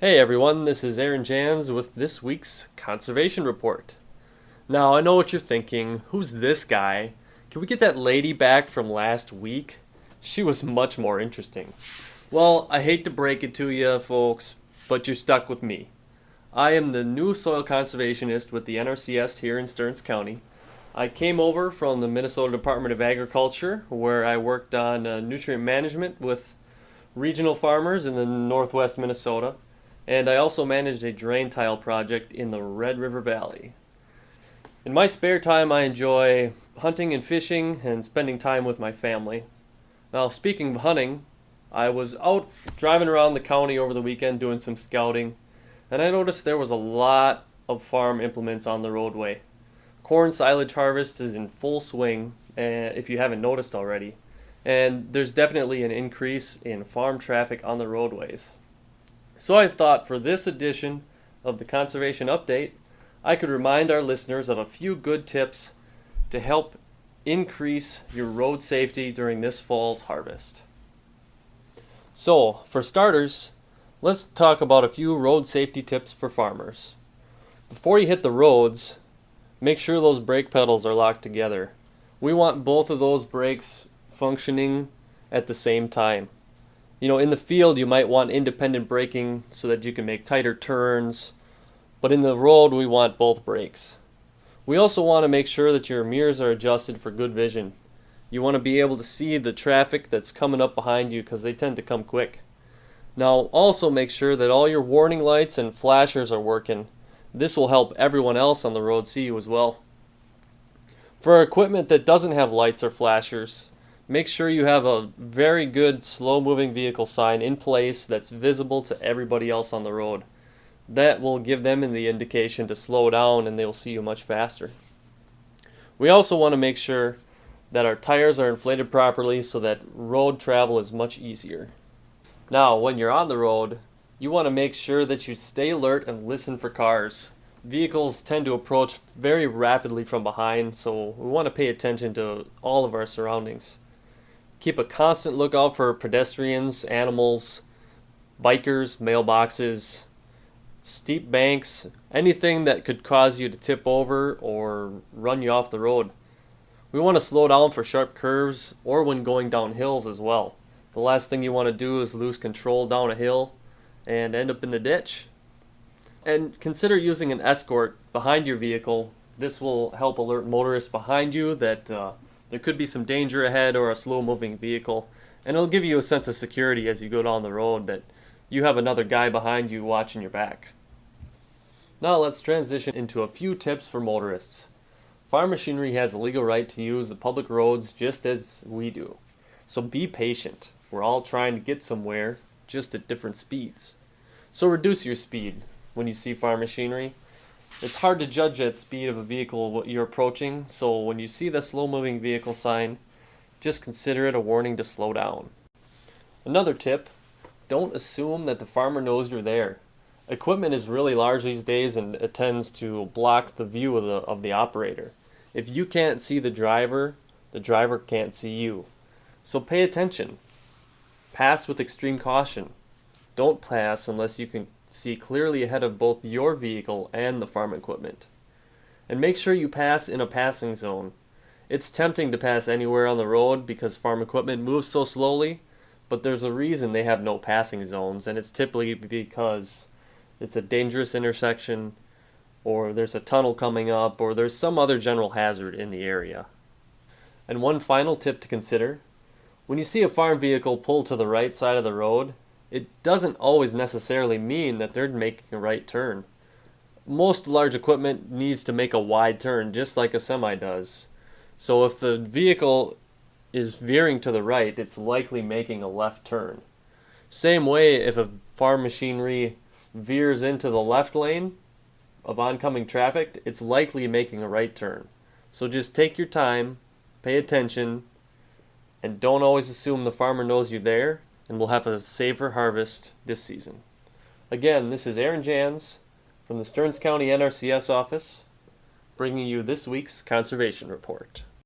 Hey everyone, this is Janz with this week's Conservation Report. Now, I know what you're thinking. Who's this guy? Can we get that lady back from last week? She was much more interesting. Well, I hate to break it to you, folks, but you're stuck with me. I am the new soil conservationist with the NRCS here in Stearns County. I came over from the Minnesota Department of Agriculture, where I worked on nutrient management with regional farmers in the northwest Minnesota, and I also managed a drain tile project in the Red River Valley. In my spare time, I enjoy hunting and fishing and spending time with my family. Now, speaking of hunting, I was out driving around the county over the weekend doing some scouting, and I noticed there was a lot of farm implements on the roadway. Corn silage harvest is in full swing, if you haven't noticed already, and there's definitely an increase in farm traffic on the roadways. So I thought for this edition of the Conservation Update, I could remind our listeners of a few good tips to help increase your road safety during this fall's harvest. So, for starters, let's talk about a few road safety tips for farmers. Before you hit the roads, make sure those brake pedals are locked together. We want both of those brakes functioning at the same time. In the field you might want independent braking so that you can make tighter turns, but in the road we want both brakes. We also want to make sure that your mirrors are adjusted for good vision. You want to be able to see the traffic that's coming up behind you because they tend to come quick. Now also make sure that all your warning lights and flashers are working. This will help everyone else on the road see you as well. For equipment that doesn't have lights or flashers, make sure you have a very good slow-moving vehicle sign in place that's visible to everybody else on the road. That will give them the indication to slow down and they will see you much faster. We also want to make sure that our tires are inflated properly so that road travel is much easier. Now, when you're on the road, you want to make sure that you stay alert and listen for cars. Vehicles tend to approach very rapidly from behind, so we want to pay attention to all of our surroundings. Keep a constant lookout for pedestrians, animals, bikers, mailboxes, steep banks, anything that could cause you to tip over or run you off the road. We want to slow down for sharp curves or when going down hills as well. The last thing you want to do is lose control down a hill and end up in the ditch. And consider using an escort behind your vehicle. This will help alert motorists behind you that there could be some danger ahead or a slow-moving vehicle, and it'll give you a sense of security as you go down the road that you have another guy behind you watching your back. Now let's transition into a few tips for motorists. Farm machinery has a legal right to use the public roads just as we do, so be patient. We're all trying to get somewhere, just at different speeds. So reduce your speed when you see farm machinery. It's hard to judge that speed of a vehicle you're approaching, so when you see the slow-moving vehicle sign, just consider it a warning to slow down. Another tip, don't assume that the farmer knows you're there. Equipment is really large these days and it tends to block the view of the operator. If you can't see the driver can't see you. So pay attention. Pass with extreme caution. Don't pass unless you can see clearly ahead of both your vehicle and the farm equipment. And make sure you pass in a passing zone. It's tempting to pass anywhere on the road because farm equipment moves so slowly, but there's a reason they have no passing zones, and it's typically because it's a dangerous intersection, or there's a tunnel coming up, or there's some other general hazard in the area. And one final tip to consider, when you see a farm vehicle pull to the right side of the road, it doesn't always necessarily mean that they're making a right turn. Most large equipment needs to make a wide turn just like a semi does. So if the vehicle is veering to the right, it's likely making a left turn. Same way, if a farm machinery veers into the left lane of oncoming traffic, it's likely making a right turn. So just take your time, pay attention, and don't always assume the farmer knows you're there, and we'll have a safer harvest this season. Again, this is Janz from the Stearns County NRCS office, bringing you this week's Conservation Report.